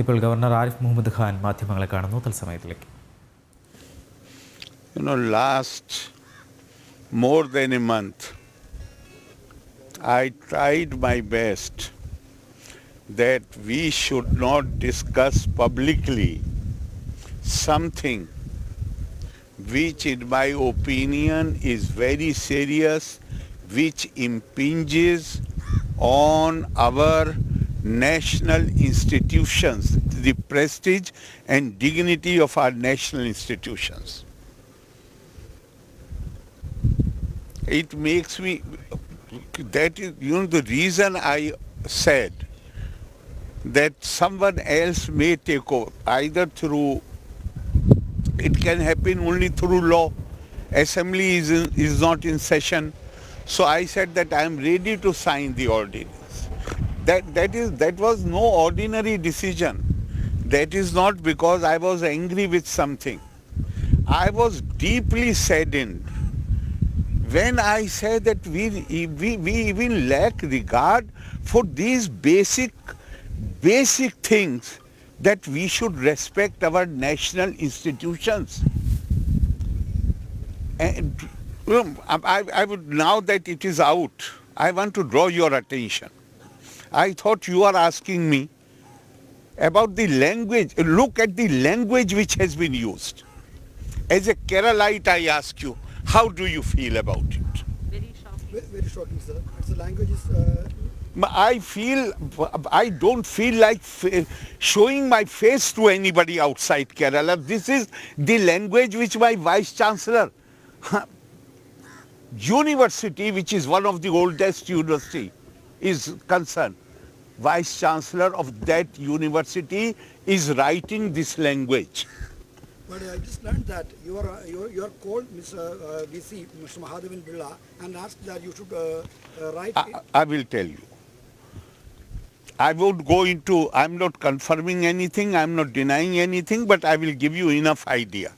ഇപ്പോൾ ഗവർണർ ആരിഫ് മുഹമ്മദ് ഖാൻ മാധ്യമങ്ങളെ കാണുന്നു. തത്സമയത്തിലേക്ക്. Last more than a month, I tried my best that we should not discuss publicly something which in my opinion is very serious, which impinges on our national institutions, the prestige and dignity of our national institutions. It makes me, that is, the reason I said that someone else may take over, either through, it can happen only through law. Assembly is not in session. So I said that I am ready to sign the ordinance. That was no ordinary decision. That is not because I was angry with something. I was deeply saddened when I say that we even lack regard for these basic things, that we should respect our national institutions. And I would, now that it is out, I want to draw your attention. I thought you are asking me about the language. Look at the language which has been used. As a Keralite, I ask you, how do you feel about it? Very shocking. Very shocking, sir. It's the language is. I don't feel like showing my face to anybody outside Kerala. This is the language which my Vice Chancellor, university, which is one of the oldest university, is concerned. Vice Chancellor of that university is writing this language. But I just learned that you are called Mr. VC, Mr. Mahadevin Birla, and asked that you should write. I will tell you. I won't go into, I'm not confirming anything, I'm not denying anything, but I will give you enough idea.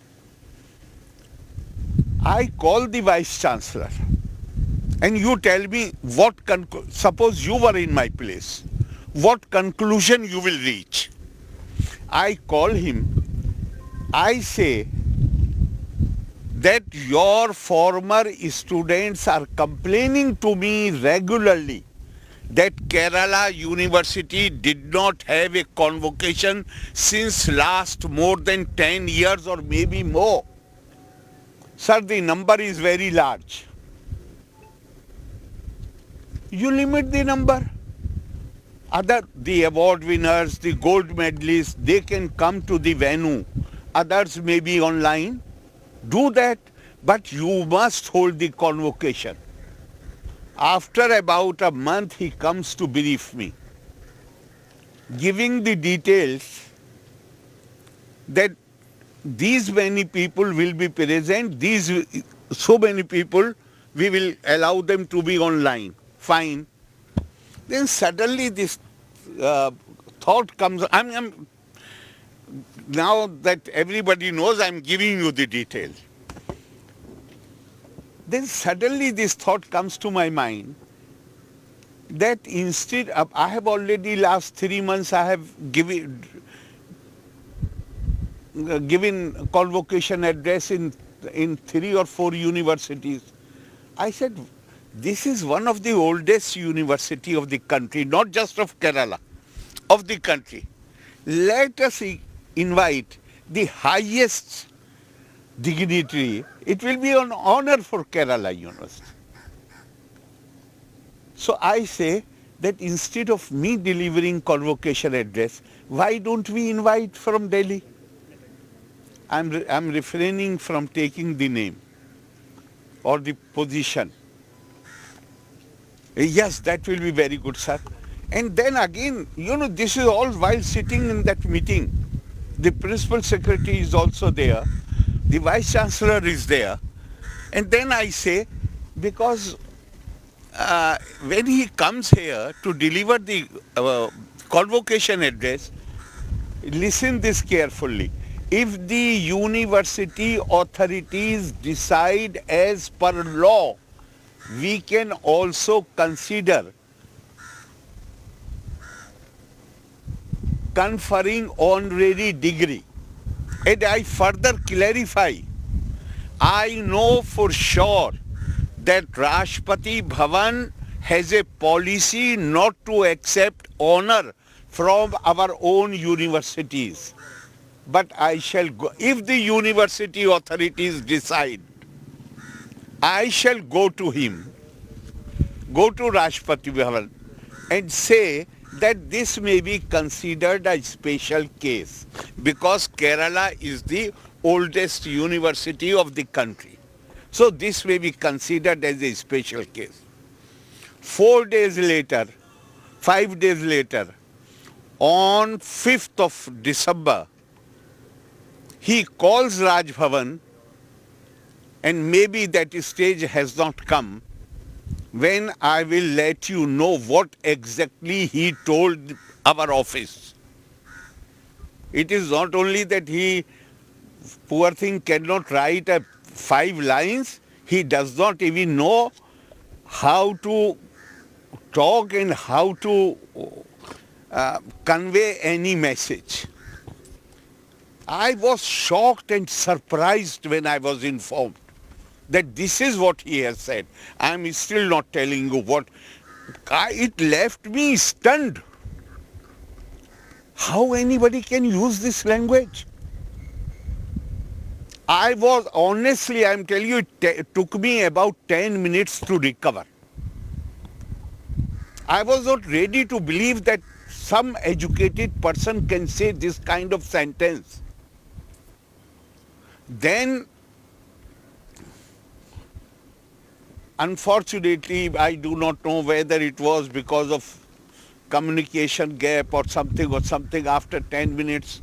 I call the Vice Chancellor and you tell me what, suppose you were in my place, what conclusion you will reach. I call him, I say that your former students are complaining to me regularly that Kerala University did not have a convocation since last more than 10 years or maybe more. Sir, the number is very large. You limit the number. The award winners, the gold medalists, they can come to the venue. Others may be online. Do that, but you must hold the convocation. After about a month, he comes to brief me, giving the details that these many people will be present, so many people, we will allow them to be online. Fine. Then suddenly this thought comes, now that everybody knows, I'm giving you the details. Then suddenly this thought comes to my mind that instead of, I have already last 3 months I have given convocation address in 3 or 4 universities. I said, this is one of the oldest university of the country, not just of Kerala, of the country. Let us invite the highest dignitary. It will be an honor for Kerala University. So I say that instead of me delivering convocation address, why don't we invite from Delhi? I'm refraining from taking the name or the position. Yes, that will be very good, sir. And then again, this is all while sitting in that meeting. The principal secretary is also there. The Vice Chancellor is there. And then I say, because when he comes here to deliver the convocation address, listen this carefully. If the university authorities decide as per law, we can also consider conferring honorary degree. And I further clarify, I know for sure that Rashtrapati Bhavan has a policy not to accept honor from our own universities. But I shall go, if the university authorities decide, I shall go to him, go to Rashtrapati Bhavan and say that this may be considered a special case because Kerala is the oldest university of the country. So this may be considered as a special case. 4 days later, 5 days later, on 5th of December, he calls Raj Bhavan, and maybe that stage has not come, when I will let you know what exactly he told our office. It is not only that he, poor thing, cannot write 5 lines, he does not even know how to talk and how to convey any message. I was shocked and surprised when I was informed that this is what he has said. I am still not telling you what. It left me stunned. How anybody can use this language? I was, honestly, I am telling you, it took me about 10 minutes to recover. I was not ready to believe that some educated person can say this kind of sentence. Then, unfortunately, I do not know whether it was because of communication gap or something. After 10 minutes,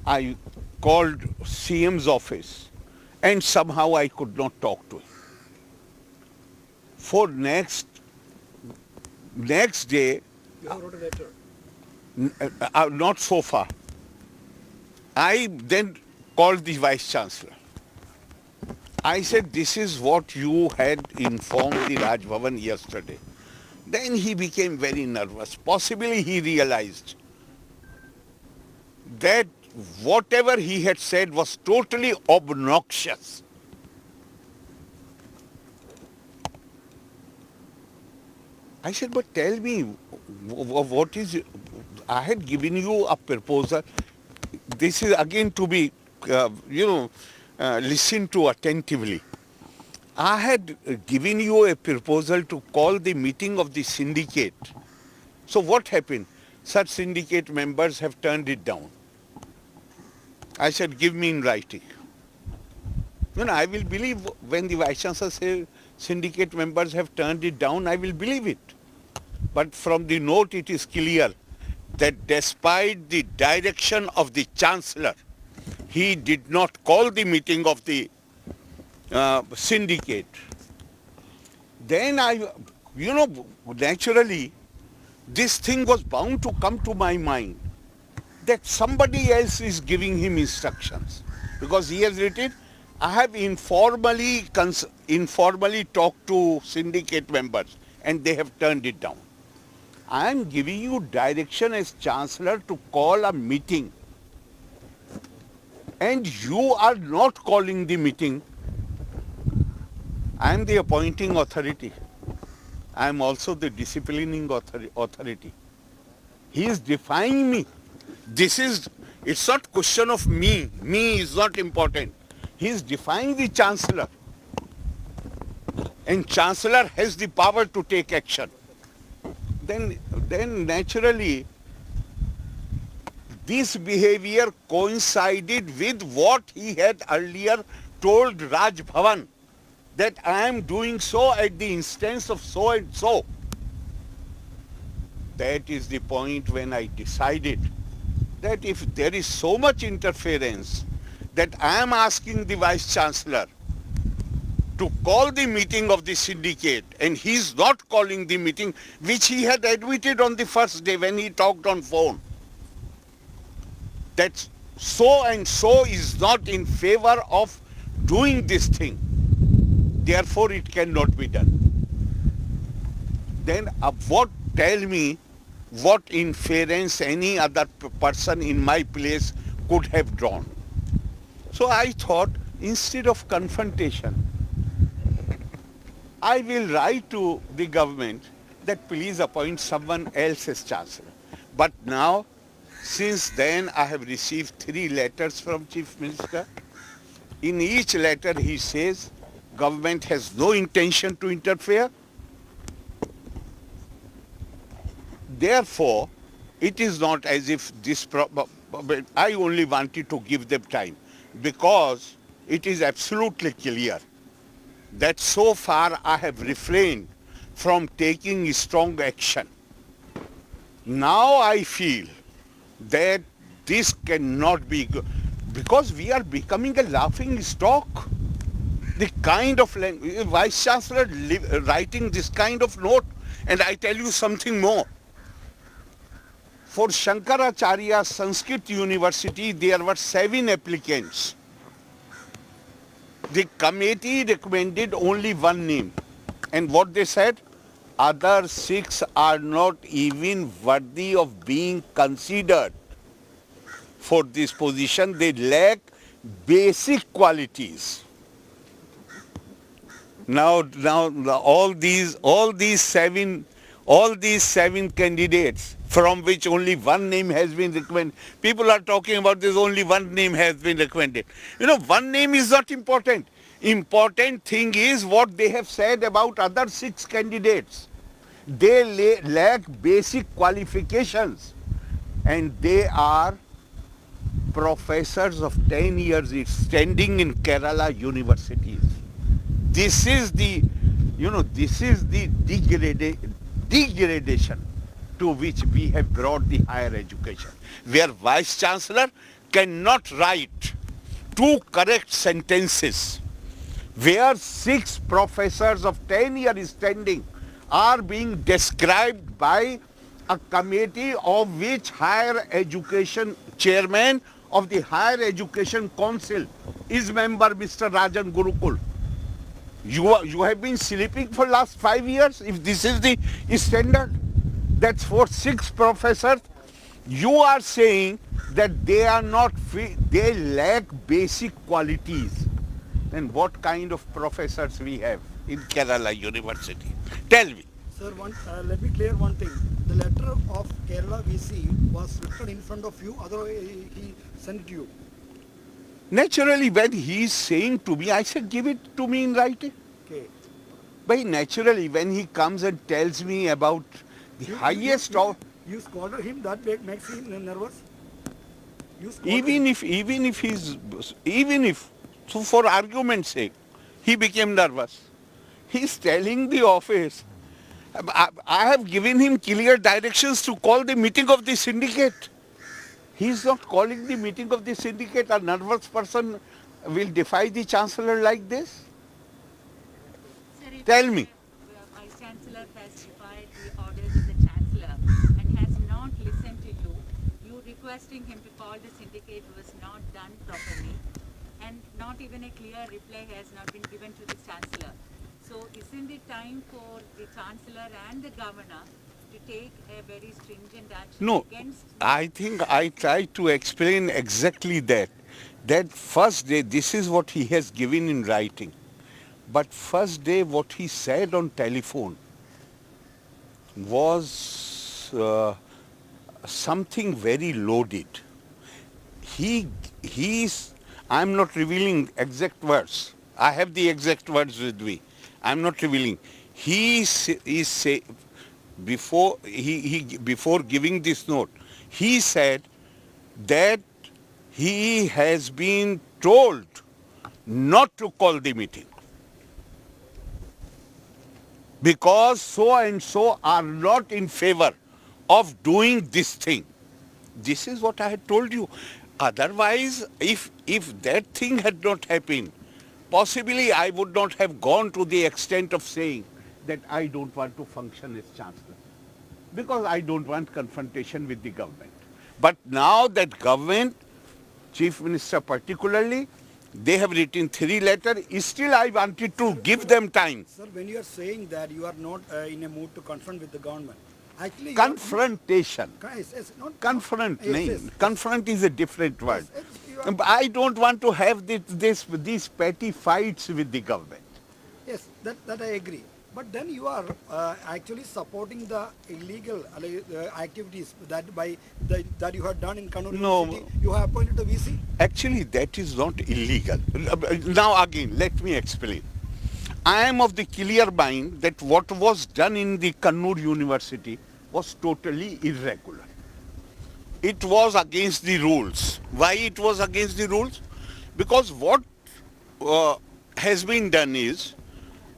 I called CM's office and somehow I could not talk to him. For next day, You have wrote a letter. not so far, I then called the Vice Chancellor. I said, this is what you had informed the Raj Bhavan yesterday. Then he became very nervous. Possibly he realized that whatever he had said was totally obnoxious. I said, but tell me, what is, I had given you a proposal. This is again to be, listened to attentively. I had given you a proposal to call the meeting of the syndicate. So what happened? Such syndicate members have turned it down. I said, give me in writing. I will believe when the Vice Chancellor says syndicate members have turned it down, I will believe it. But from the note it is clear that despite the direction of the Chancellor, he did not call the meeting of the syndicate. Then naturally, this thing was bound to come to my mind that somebody else is giving him instructions. Because he has written, I have informally talked to syndicate members and they have turned it down. I am giving you direction as Chancellor to call a meeting and you are not calling the meeting. I am the appointing authority. I am also the disciplining authority. He is defying me. It's not question of me. Me is not important. He is defying the Chancellor. And Chancellor has the power to take action. Then naturally, this behavior coincided with what he had earlier told Raj Bhavan, that I am doing so at the instance of so and so. That is the point when I decided that if there is so much interference, that I am asking the Vice Chancellor to call the meeting of the syndicate and he is not calling the meeting, which he had admitted on the first day when he talked on phone. That so and so is not in favor of doing this thing. Therefore, it cannot be done. Then tell me what inference any other person in my place could have drawn. So I thought, instead of confrontation, I will write to the government that please appoint someone else as chancellor. But now, since then, I have received 3 letters from Chief Minister. In each letter, he says government has no intention to interfere. Therefore, it is not as if this I only wanted to give them time, because it is absolutely clear that so far I have refrained from taking strong action. Now I feel that this cannot be good, because we are becoming a laughing stock. The kind of Vice Chancellor writing this kind of note, and I tell you something more. For Shankaracharya Sanskrit University, there were 7 applicants. The committee recommended only 1 name. And what they said? Other 6 are not even worthy of being considered for this position. They lack basic qualities. Now all these 7 candidates, from which only 1 name has been recommended. People are talking about this, only 1 name has been recommended. You know, 1 name is not important. Important thing is what they have said about other 6 candidates. They lack basic qualifications, and they are professors of 10 years standing in Kerala universities. This is the, degradation to which we have brought the higher education, where Vice Chancellor cannot write 2 correct sentences, where 6 professors of 10 years standing are being described by a committee of which higher education chairman of the Higher Education Council is member Mr. Rajan Gurukul. You have been sleeping for last 5 years. If this is the standard, that's for 6 professors. You are saying that they are not fit, they lack basic qualities. Then what kind of professors we have in Kerala University? Tell me. Sir, let me clear one thing. The letter of Kerala VC was written in front of you, otherwise he sent it to you. Naturally, when he is saying to me, I said, give it to me in writing. Okay. But naturally, when he comes and tells me about the highest of... You scolded him, that makes him nervous? You scolded even if, so for argument's sake, he became nervous. He's telling the office, I have given him clear directions to call the meeting of the syndicate. He's not calling the meeting of the syndicate. A nervous person will defy the Chancellor like this? Sir, if Tell me. Vice Chancellor has defied the orders of the Chancellor and has not listened to you, you requesting him to call the syndicate was not done properly, and not even a clear reply has not been given to the Chancellor. So isn't it time for the Chancellor and the Governor to take a very stringent action No, against... I think I tried to explain exactly that. That first day, this is what he has given in writing. But first day, what he said on telephone was something very loaded. I'm not revealing exact words. I have the exact words with me. I'm not revealing. Before giving this note, he said that he has been told not to call the meeting because so and so are not in favor of doing this thing. This is what I had told you. Otherwise, if that thing had not happened, possibly I would not have gone to the extent of saying that I don't want to function as Chancellor, because I don't want confrontation with the government. But now that government, Chief Minister particularly, they have written 3 letters, still I wanted to give them time. Sir, when you are saying that you are not in a mood to confront with the government, Actually, Confrontation. yes, not Confront, yes, nahi. yes. Confront is a different word. Yes, you are- I don't want to have these petty fights with the government. Yes, that I agree. But then you are actually supporting the illegal activities that you have done in Kannur No. University. You have appointed the VC. Actually, that is not illegal. Now again, let me explain. I am of the clear mind that what was done in the Kannur University was totally irregular. It was against the rules. Why it was against the rules? Because what has been done is,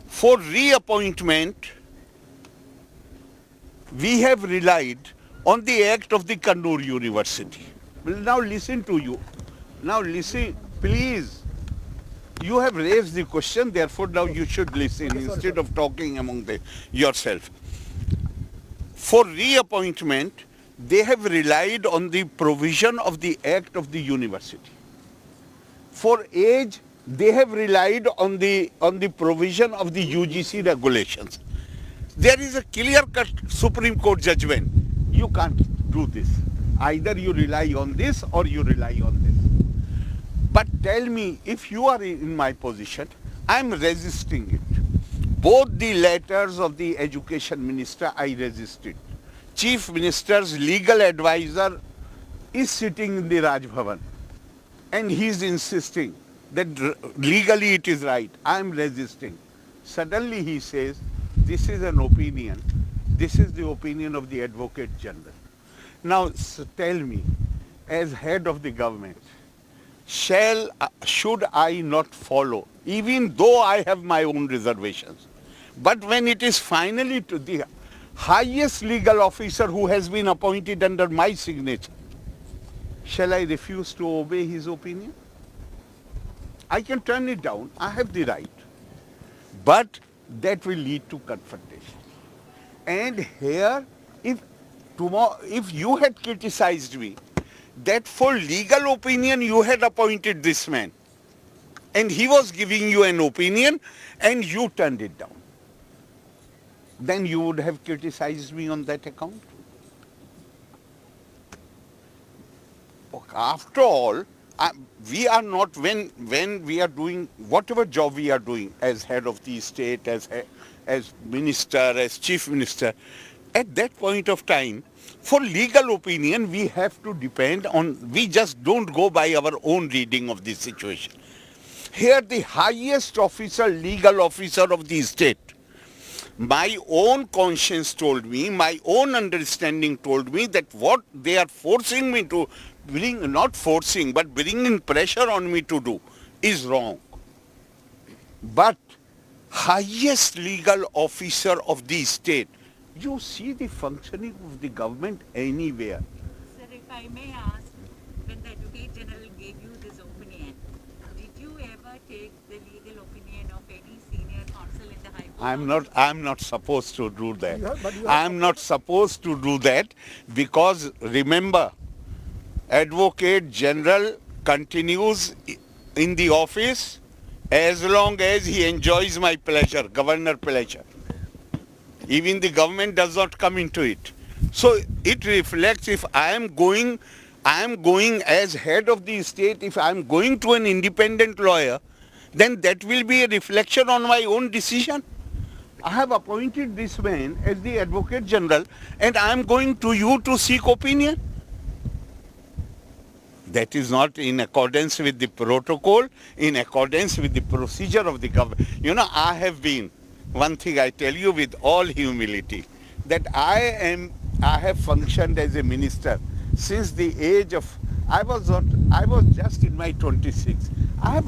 for reappointment, we have relied on the act of the Kannur University. Well, now listen to you. Now listen, please. You have raised the question, therefore now you should listen instead of talking among yourself. For reappointment, they have relied on the provision of the act of the university. For age, they have relied on the provision of the UGC regulations. There is a clear-cut Supreme Court judgment. You can't do this. Either you rely on this or you rely on this. But tell me, if you are in my position, I am resisting it. Both the letters of the Education Minister, I resisted. Chief Minister's legal advisor is sitting in the Raj Bhavan and he is insisting that legally it is right. I am resisting. Suddenly he says, this is an opinion. This is the opinion of the Advocate General. Now tell me, as head of the government, should I not follow, even though I have my own reservations? But when it is finally to the highest legal officer who has been appointed under my signature, shall I refuse to obey his opinion? I can turn it down. I have the right. But that will lead to confrontation. And here, if you had criticized me, that for legal opinion you had appointed this man, and he was giving you an opinion and you turned it down, then you would have criticized me on that account. After all, we are not, when we are doing whatever job we are doing as head of the state, as minister, as chief minister, at that point of time, for legal opinion, we have to depend on, we just don't go by our own reading of the situation. Here the highest officer, legal officer of the state, my own conscience told me, my own understanding told me that what they are forcing me to bring, not forcing, but bringing pressure on me to do is wrong. But highest legal officer of the state, you see the functioning of the government anywhere. Sir, if I may ask, when the Advocate General gave you this opinion, did you ever take the legal opinion of any senior counsel in the High Court? I'm not supposed to do that. But you have I'm not supposed to do that because remember, Advocate General continues in the office as long as he enjoys my pleasure, governor pleasure. Even the government does not come into it. So it reflects, if I am going as head of the state, if I am going to an independent lawyer, then that will be a reflection on my own decision. I have appointed this man as the Advocate General and I am going to you to seek opinion. That is not in accordance with the protocol, in accordance with the procedure of the government. You know, I have been, one thing I tell you with all humility, that I have functioned as a minister since the age of, I was just in my 26. I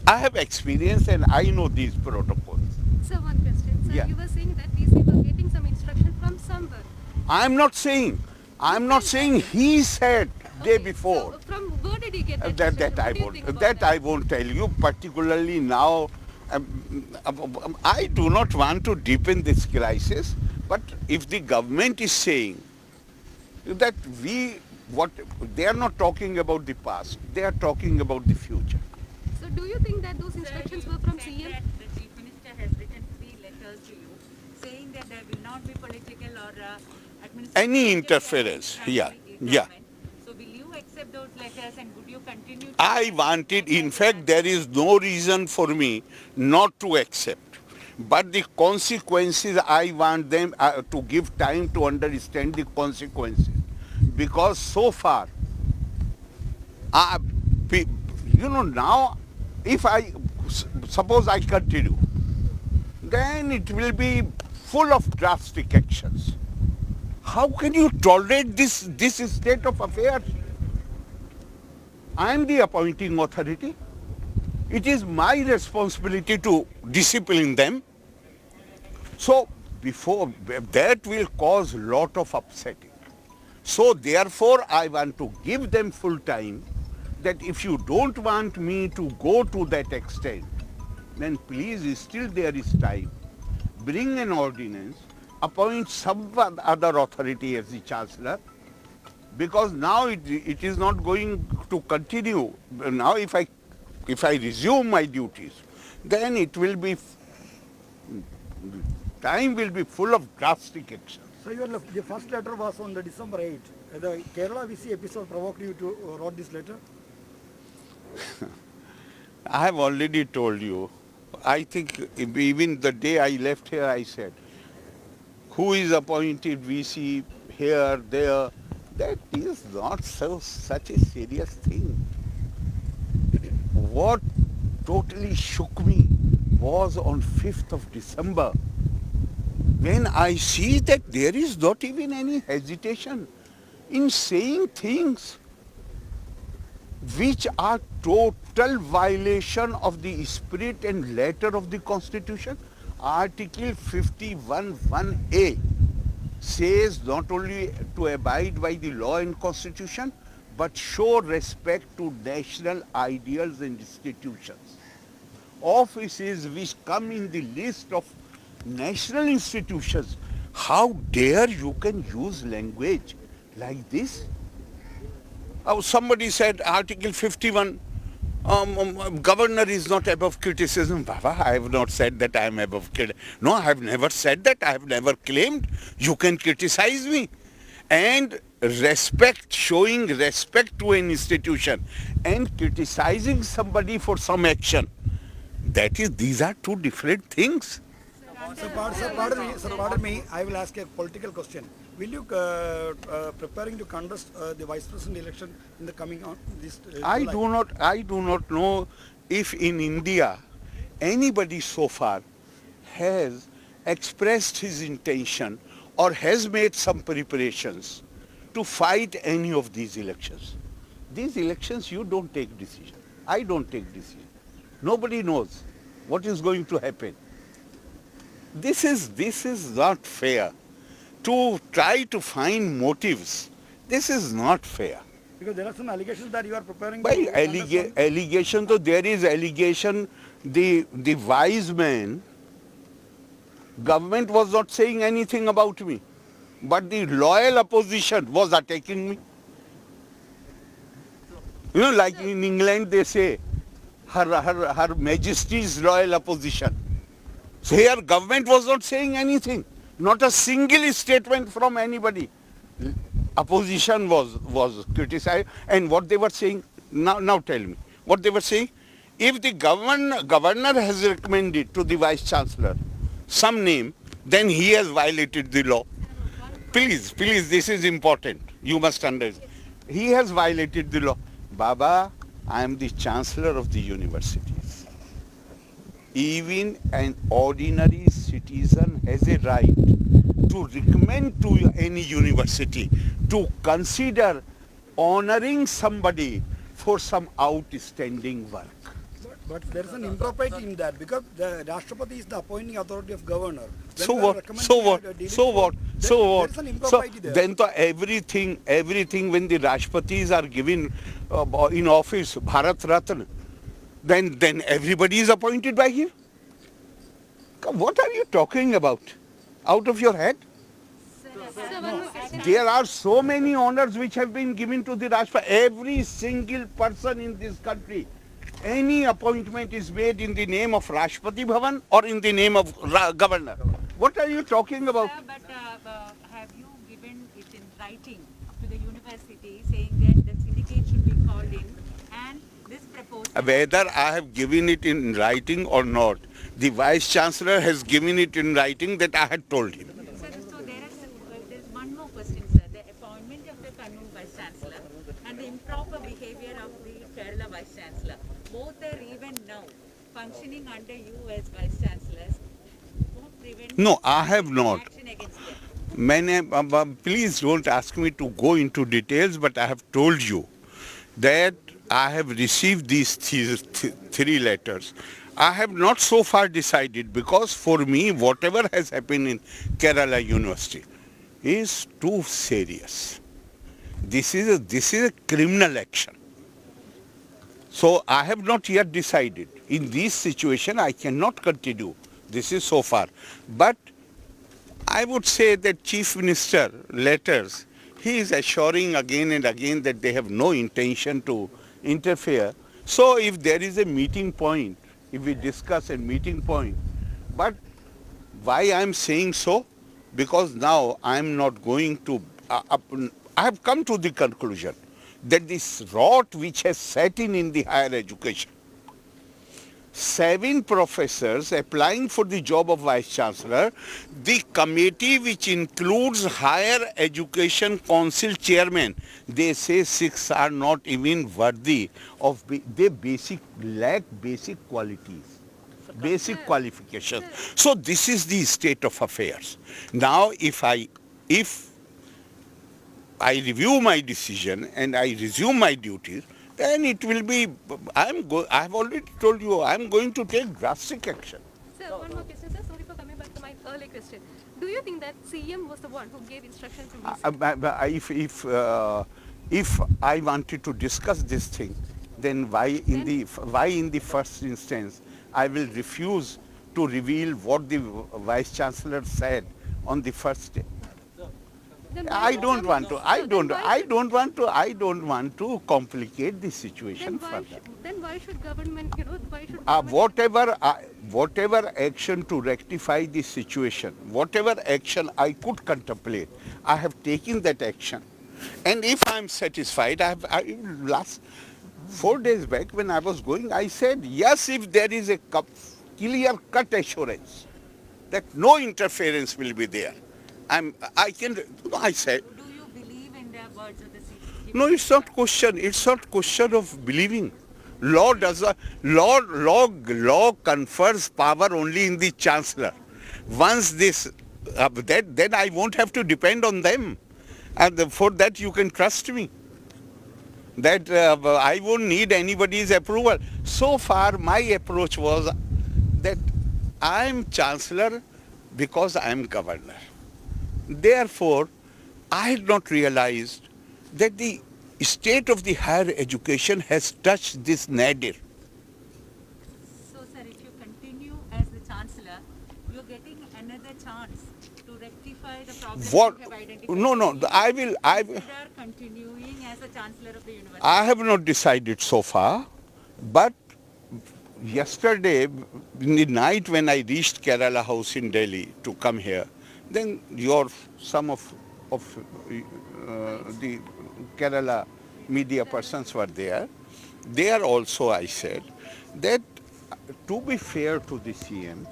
have experience and I know these protocols. Sir, one question. Sir, Yeah. you were saying that DC were getting some instruction from somewhere. I'm not saying he said day before. So from where did he get that? That instruction? I What do you won't. think about That I won't tell you. Particularly now, I do not want to deepen this crisis. But if the government is saying that they are not talking about the past, they are talking about the future. So do you think that those instructions were from Said CM? that the Chief Minister has written 3 letters to you saying that there will not be political or administration. Any interference, from yeah, the yeah. government. So will you accept those letters and would you continue to I wanted, in fact, there is no reason for me not to accept. But the consequences, I want them to give time to understand the consequences. Because so far, uh, pe- now, if suppose I continue, then it will be full of drastic actions. How can you tolerate this state of affairs? I am the appointing authority. It is my responsibility to discipline them. So that will cause lot of upsetting. So therefore I want to give them full time that if you don't want me to go to that extent, then please, still there is time. Bring an ordinance, appoint some other authority as the Chancellor, because now it is not going to continue. Now if I resume my duties, then it will be, time will be full of drastic action. So the first letter was on the December 8th. The Kerala VC episode provoked you to write this letter? I have already told you. I think even the day I left here, I said, who is appointed VC here, there? That is not such a serious thing. What totally shook me was on 5th of December, when I see that there is not even any hesitation in saying things which are total violation of the spirit and letter of the Constitution. Article 51(1)(a) says not only to abide by the law and Constitution, but show respect to national ideals and institutions. Offices which come in the list of national institutions, how dare you can use language like this? Somebody said Article 51, governor is not above criticism. Baba, I have not said that I am above criticism. No, I have never said that. I have never claimed. You can criticize me. And respect, showing respect to an institution and criticizing somebody for some action, these are two different things. Sir, pardon me, I will ask a political question. Will you preparing to contest the vice president election in the coming on this? I July? do not know if in India anybody so far has expressed his intention or has made some preparations to fight any of these elections. These elections, you don't take decision. I don't take decision. Nobody knows what is going to happen. This is not fair. To try to find motives, this is not fair. Because there are some allegations that you are preparing. By to contest on- allegation, though there is allegation, the wise man, government was not saying anything about me, but the loyal opposition was attacking me. You know, like in England they say, her Majesty's loyal opposition. So here government was not saying anything, not a single statement from anybody. Opposition was criticized, and what they were saying, now tell me, what they were saying, if the governor has recommended to the Vice Chancellor some name, then he has violated the law. Please, this is important. You must understand. He has violated the law. Baba, I am the Chancellor of the universities. Even an ordinary citizen has a right to recommend to any university to consider honoring somebody for some outstanding work. But there is an impropriety in that because the Rashtrapati is the appointing authority of governor. When So we are what? recommending So what? a So what? So what? There is an So impropriety there. then to everything when the Rashtrapatis are given in office Bharat Ratna, then everybody is appointed by him. What are you talking about? Out of your head? Sir, one more question. There are so many honors which have been given to the Rashtrapati. Every single person in this country, any appointment is made in the name of Rashtrapati Bhavan or in the name of governor. What are you talking about? Sir, but have you given writing to the university saying that the syndicate should be called in and this proposal. Whether I have given it in writing or not, the Vice Chancellor has given it in writing that I had told him. Sir, so there's one more question, sir. The appointment of the Kannur Vice Chancellor and the improper behavior of the Kerala Vice Chancellor. Both are even now functioning under you as Vice Chancellors. Won't prevent No, I have not. action against them. Please don't ask me to go into details, but I have told you that I have received these three letters. I have not so far decided because for me, whatever has happened in Kerala University is too serious. This is a criminal action. So I have not yet decided. In this situation, I cannot continue. This is so far. But I would say that Chief Minister letters, he is assuring again and again that they have no intention to interfere. So if there is a meeting point, if we discuss a meeting point, but why I am saying so? Because now I am not going to, I have come to the conclusion that this rot which has set in the higher education, 7 professors applying for the job of Vice Chancellor, the committee which includes Higher Education Council chairman, they say 6 are not even worthy of, they lack basic qualities, basic qualifications. So this is the state of affairs. Now if I review my decision and I resume my duties, then it will be, I have already told you, I am going to take drastic action. Sir, one more question, sir. Sorry for coming back to my earlier question. Do you think that CM was the one who gave instruction to VC? If I wanted to discuss this thing, then why in the first instance I will refuse to reveal what the Vice Chancellor said on the first day. Then why I should don't want to. government- I don't want to complicate the situation further. Then why should government, why should Whatever action to rectify the situation, whatever action I could contemplate, I have taken that action. And if I am satisfied, last 4 days back when I was going, I said, yes, if there is a clear-cut assurance that no interference will be there, I said, Do you believe in the words of the CCP? no, it's not question. It's not question of believing. Law confers power only in the chancellor. Once this, then I won't have to depend on them, and for that you can trust me. That I won't need anybody's approval. So far, my approach was that I am chancellor because I am governor. Therefore, I had not realized that the state of the higher education has touched this nadir. So, sir, if you continue as the Chancellor, you're getting another chance to rectify the problems What? you have identified. No, I will. Consider continuing as the Chancellor of the University. I have not decided so far, but yesterday, in the night when I reached Kerala House in Delhi to come here, then some of the Kerala media persons were there. There also I said that to be fair to the CM,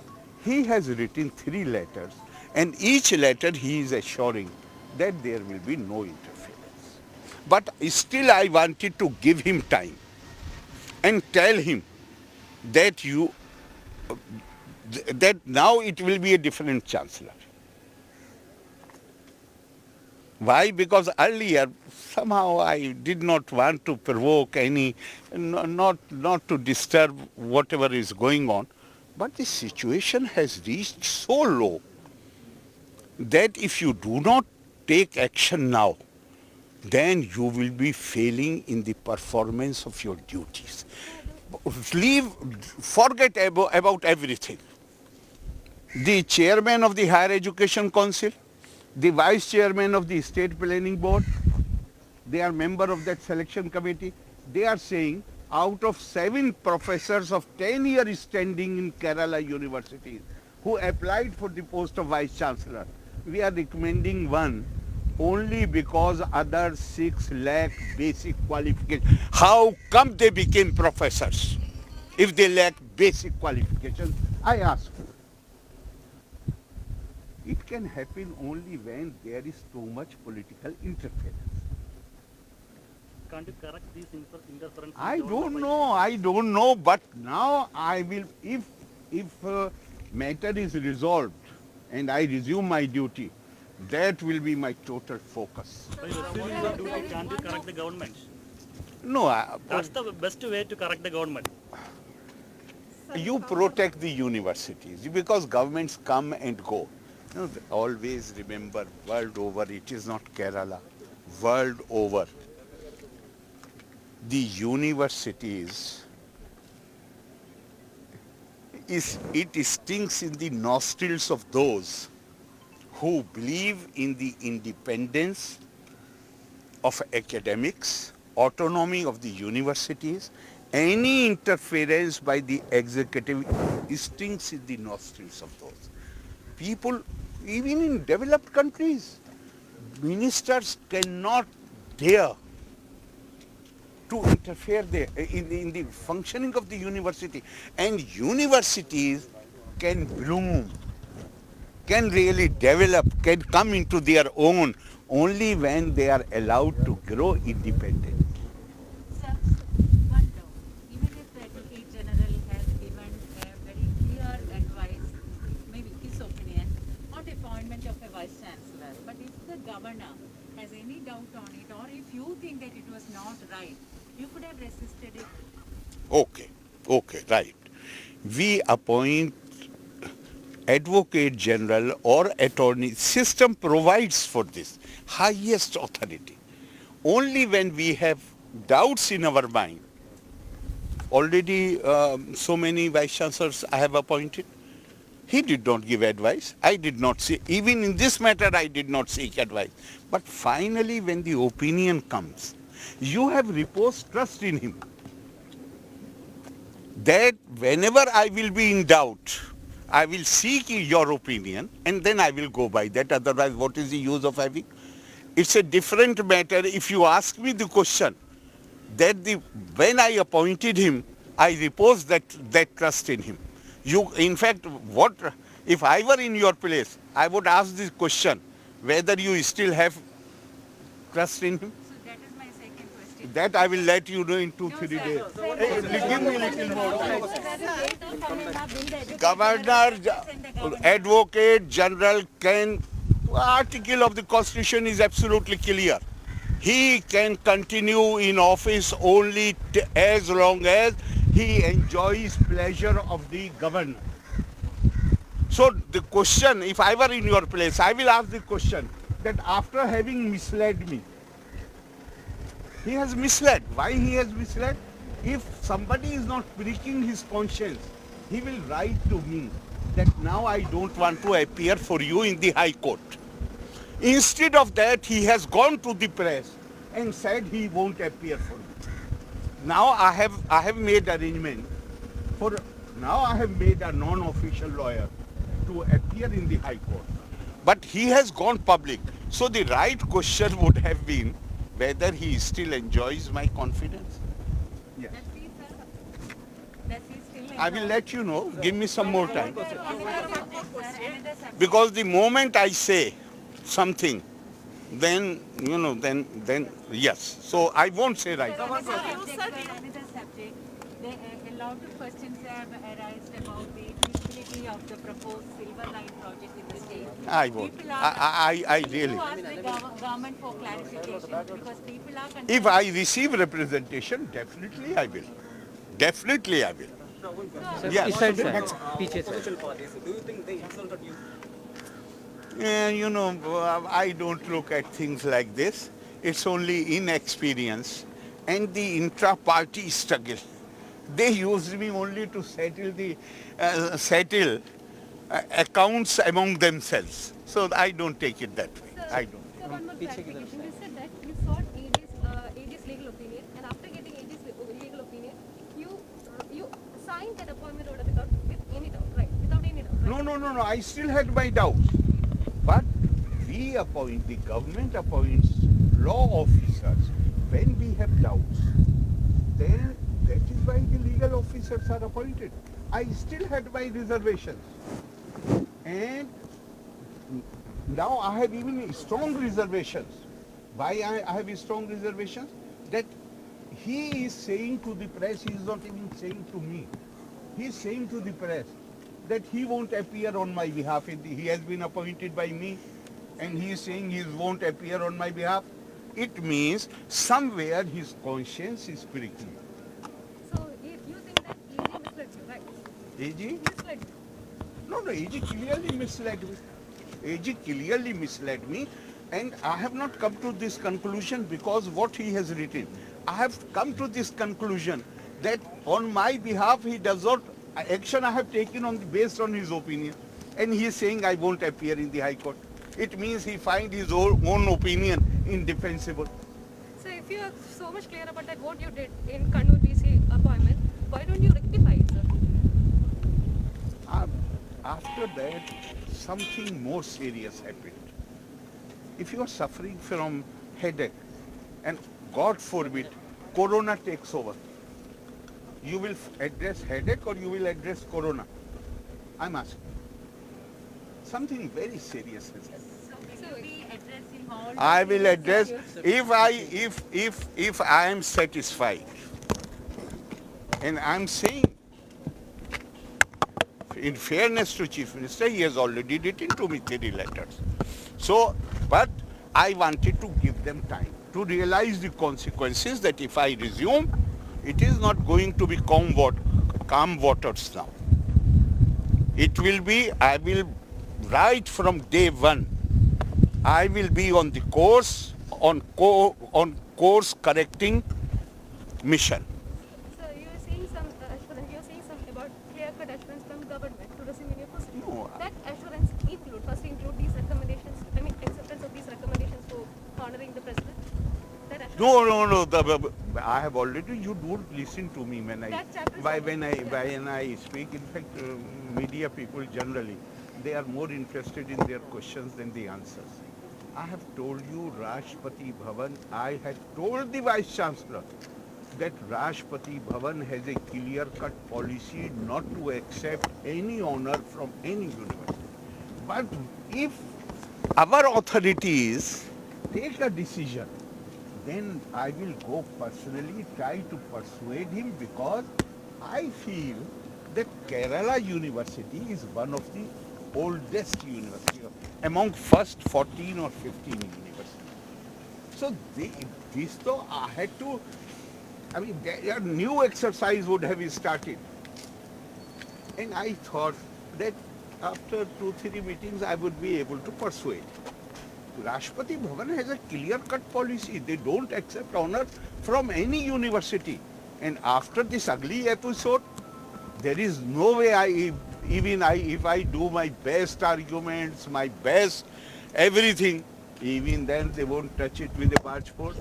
he has written 3 letters, and each letter he is assuring that there will be no interference. But still I wanted to give him time and tell him that that now it will be a different chancellor. Why? Because earlier somehow I did not want to provoke any, not to disturb whatever is going on. But the situation has reached so low that if you do not take action now, then you will be failing in the performance of your duties. Forget about everything. The chairman of the Higher Education Council, the vice chairman of the State Planning Board, they are member of that selection committee. They are saying out of 7 professors of 10 years standing in Kerala universities who applied for the post of vice chancellor, we are recommending one only because others 6 lakh basic qualifications. How come they became professors if they lack basic qualifications? I ask you. It can happen only when there is too much political interference. Can't you correct these interferences? I don't know, but now I will, if matter is resolved and I resume my duty, that will be my total focus. By resuming your duty, can't you correct the government? No, That's the best way to correct the government. you protect the universities because governments come and go. You know, always remember, world over, it is not Kerala, world over. The universities, it stings in the nostrils of those who believe in the independence of academics, autonomy of the universities. Any interference by the executive stings in the nostrils of those. People, even in developed countries, ministers cannot dare to interfere in the functioning of the university. And universities can bloom, can really develop, can come into their own only when they are allowed to grow independently. Sir, one doubt. Even if the Advocate General has given a very clear advice, maybe his opinion, on the appointment of a Vice Chancellor, but if the Governor has any doubt on it, or if you think that it was not right, you could have resisted it. Okay, right. We appoint Advocate General or Attorney. System provides for this highest authority. Only when we have doubts in our mind. Already so many Vice Chancellors I have appointed. He did not give advice. I did not seek, even in this matter I did not seek advice. But finally when the opinion comes, you have reposed trust in him. That whenever I will be in doubt, I will seek your opinion and then I will go by that. Otherwise, what is the use of having? It's a different matter if you ask me the question that when I appointed him, I reposed that trust in him. In fact, if I were in your place, I would ask this question, whether you still have trust in him. So that is my second question. That I will let you know in 2-3 days. Give me a little more time. Governor, Advocate General article of the Constitution is absolutely clear. He can continue in office only as long as he enjoys pleasure of the governor. So the question, if I were in your place, I will ask the question that after having misled me, he has misled. Why he has misled? If somebody is not pricking his conscience, he will write to me that now I don't want to appear for you in the High Court. Instead of that, he has gone to the press and said he won't appear for me. Now I have made arrangement for, now I have made a non-official lawyer to appear in the High Court. But he has gone public. So the right question would have been whether he still enjoys my confidence. Yes. Does he still I will let you know. Give me some more time. Another subject. Because the moment I say something, then, you know, then yes. So I won't say right now. Another subject. A lot of questions have arisen about the feasibility of the proposed Silver Line project in the state. I won't. People are- I really. You ask the government for clarification because people are concerned. If I receive representation, definitely I will. Definitely I will. Yes. You know, I don't look at things like this. It's only inexperience and the intra-party struggle. They use me only to settle accounts among themselves. So I don't take it that way. I don't. So one more clarification. You said that you sought AD's legal opinion, and after getting AD's legal opinion, you signed that appointment order with any doubt, right? Without any doubt, right? No. I still had my doubts. But we the government appoints law officers when we have doubts. Then that is why the legal officers are appointed. I still had my reservations. And now I have even strong reservations. Why I have strong reservations? That he is saying to the press, he is not even saying to me. He is saying to the press that he won't appear on my behalf. He has been appointed by me and he is saying he won't appear on my behalf. It means somewhere his conscience is pricking. So you think that AG misled you, right? AG? Misled you. No, AG clearly misled me. AG clearly misled me, and I have not come to this conclusion because what he has written. I have come to this conclusion that on my behalf he does not, action I have taken based on his opinion, and he is saying I won't appear in the High Court. It means he finds his own opinion indefensible. So if you are so much clear about that, what you did in Kannur BC appointment, why don't you rectify it, sir? After that, something more serious happened. If you are suffering from headache, and God forbid, corona takes over, you will address headache or you will address corona? I'm asking. Something very serious has happened. So will you be addressing all? I will address if I am satisfied, and I'm saying, in fairness to Chief Minister, he has already written to me 3 letters. So, but I wanted to give them time to realize the consequences that if I resume, it is not going to be calm waters now. It will be, I will, right from day one, I will be on the course, on course correcting mission. So you are saying some assurance, you are saying some about clear-cut assurance from government to resume in your post. No, That assurance include these recommendations, I mean acceptance of these recommendations for honoring the president? That assurance? No. I have already. You don't listen to me when I speak. In fact, media people generally, they are more interested in their questions than the answers. I have told you, Rashtrapati Bhavan. I had told the Vice Chancellor that Rashtrapati Bhavan has a clear-cut policy not to accept any honor from any university. But if our authorities take a decision, then I will go personally try to persuade him, because I feel that Kerala University is one of the oldest universities among first 14 or 15 universities. So this though I had to, a new exercise would have started. And I thought that after 2-3 meetings I would be able to persuade. Rashtrapati Bhavan has a clear-cut policy. They don't accept honor from any university. And after this ugly episode, there is no way if I do my best arguments, my best everything, even then they won't touch it with a barge pole.